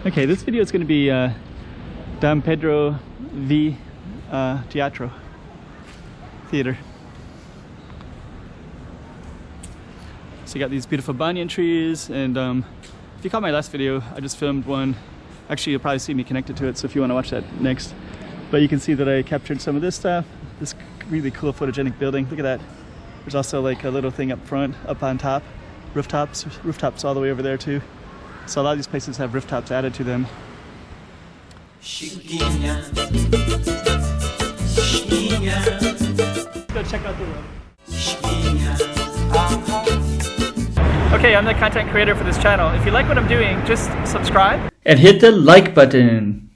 Okay, this video is going to be Dom Pedro v. Teatro Theater. So you got these beautiful banyan trees, and if you caught my last video, I just filmed one. Actually, you'll probably see me connected to it, so if you want to watch that next. But you can see that I captured some of this stuff, this really cool photogenic building. Look at that. There's also like a little thing up front, up on top, rooftops all the way over there too. So a lot of these places have rooftops added to them. Chiquinha, Chiquinha. Let's go check out the road. Okay, I'm the content creator for this channel. If you like what I'm doing, just subscribe and hit the like button.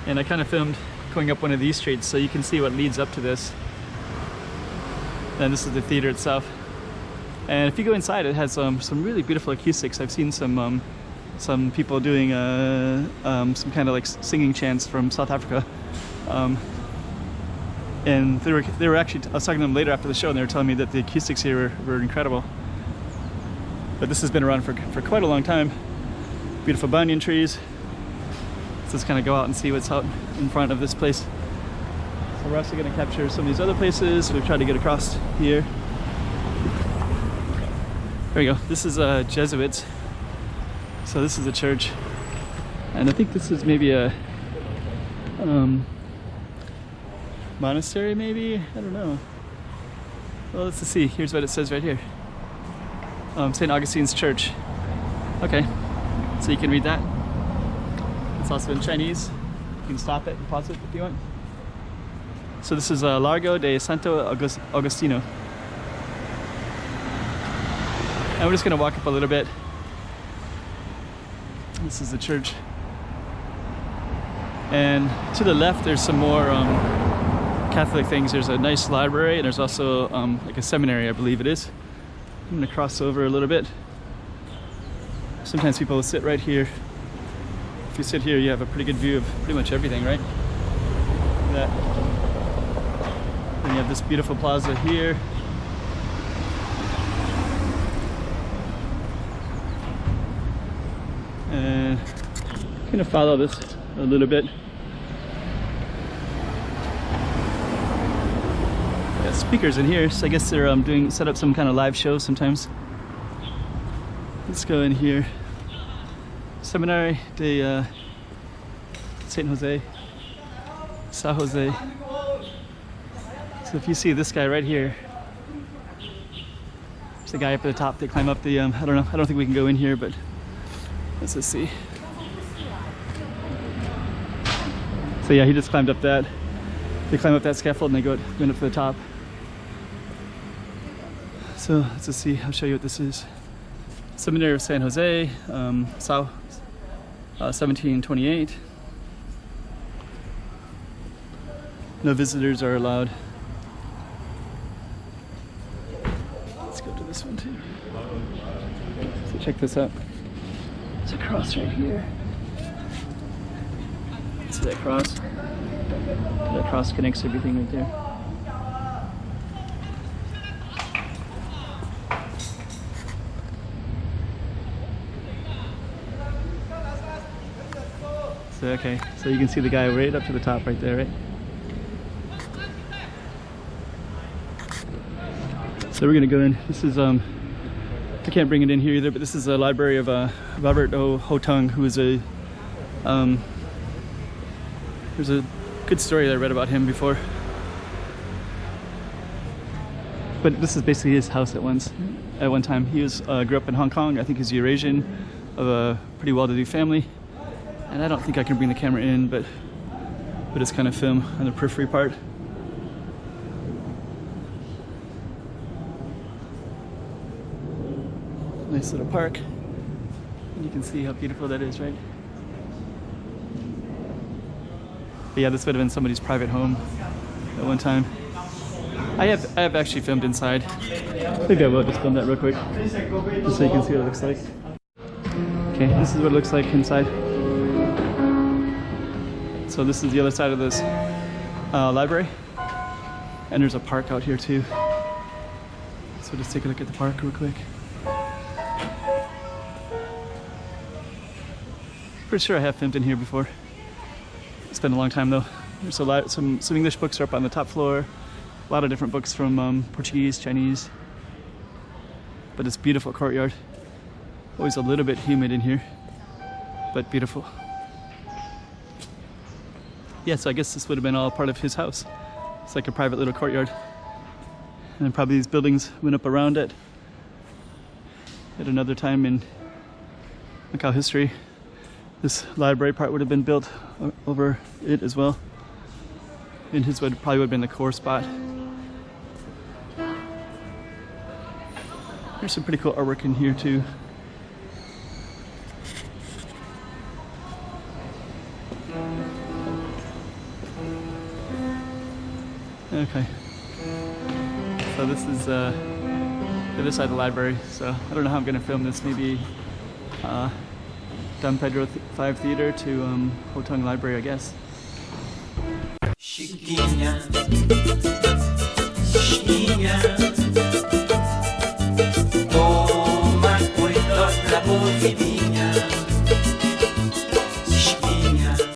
And I kind of filmed going up one of these streets so you can see what leads up to this. And this is the theater itself. And if you go inside, it has some really beautiful acoustics. I've seen some people doing some kind of like singing chants from South Africa. And they were actually, I was talking to them later after the show, and they were telling me that the acoustics here were incredible. But this has been around for quite a long time. Beautiful banyan trees. So let's kind of go out and see what's out in front of this place. So we're also going to capture some of these other places. We've tried to get across here. There we go. This is Jesuits. So this is a church, and I think this is maybe a monastery, maybe? I don't know. Well, let's see. Here's what it says right here. St. Augustine's Church. Okay, so you can read that. It's also in Chinese. You can stop it and pause it if you want. So this is Largo de Santo Agostino. And we're just going to walk up a little bit. This is the church. And to the left, there's some more Catholic things. There's a nice library, and there's also like a seminary, I believe it is. I'm going to cross over a little bit. Sometimes people will sit right here. If you sit here, you have a pretty good view of pretty much everything, right? Look at that. Then you have this beautiful plaza here. And I'm gonna follow this a little bit. Got speakers in here, so I guess they're set up some kind of live show sometimes. Let's go in here. Seminary de San Jose. So if you see this guy right here, there's a guy up at the top. They climb up the I don't know. I don't think we can go in here, but let's just see. So yeah, he just climbed up that. They climb up that scaffold and they go up to the top. So let's just see. I'll show you what this is. Seminary of San Jose, South, 1728. No visitors are allowed. Let's go to this one too. So check this out. There's a cross right here. See that cross? That cross connects everything right there. So okay, so you can see the guy right up to the top right there, right? So we're gonna go in. This is I can't bring it in here either, but this is a library of Robert O. Hotung, who is a there's a good story that I read about him before. But this is basically his house at one time. He was grew up in Hong Kong. I think he's Eurasian, of a pretty well-to-do family. And I don't think I can bring the camera in, but just kind of film on the periphery part. Nice little park. And you can see how beautiful that is, right? But yeah, this would have been somebody's private home at one time. I have actually filmed inside. I think I will just film that real quick, just so you can see what it looks like. Okay, this is what it looks like inside. So this is the other side of this library, and there's a park out here too. So just take a look at the park real quick. Pretty sure I have filmed in here before. It's been a long time though. There's a lot, some English books are up on the top floor. A lot of different books from Portuguese, Chinese. But it's a beautiful courtyard. Always a little bit humid in here, but beautiful. Yeah, so I guess this would have been all part of his house. It's like a private little courtyard. And probably these buildings went up around it at another time in Macau history. This library part would have been built over it as well. And his probably would have been the core spot. There's some pretty cool artwork in here too. Okay. So this is the other side of the library. So I don't know how I'm gonna film this. Maybe Don Pedro 5 Theater to Hotong Library, I guess. Chiquinha, chiquinha, toma cuidado pra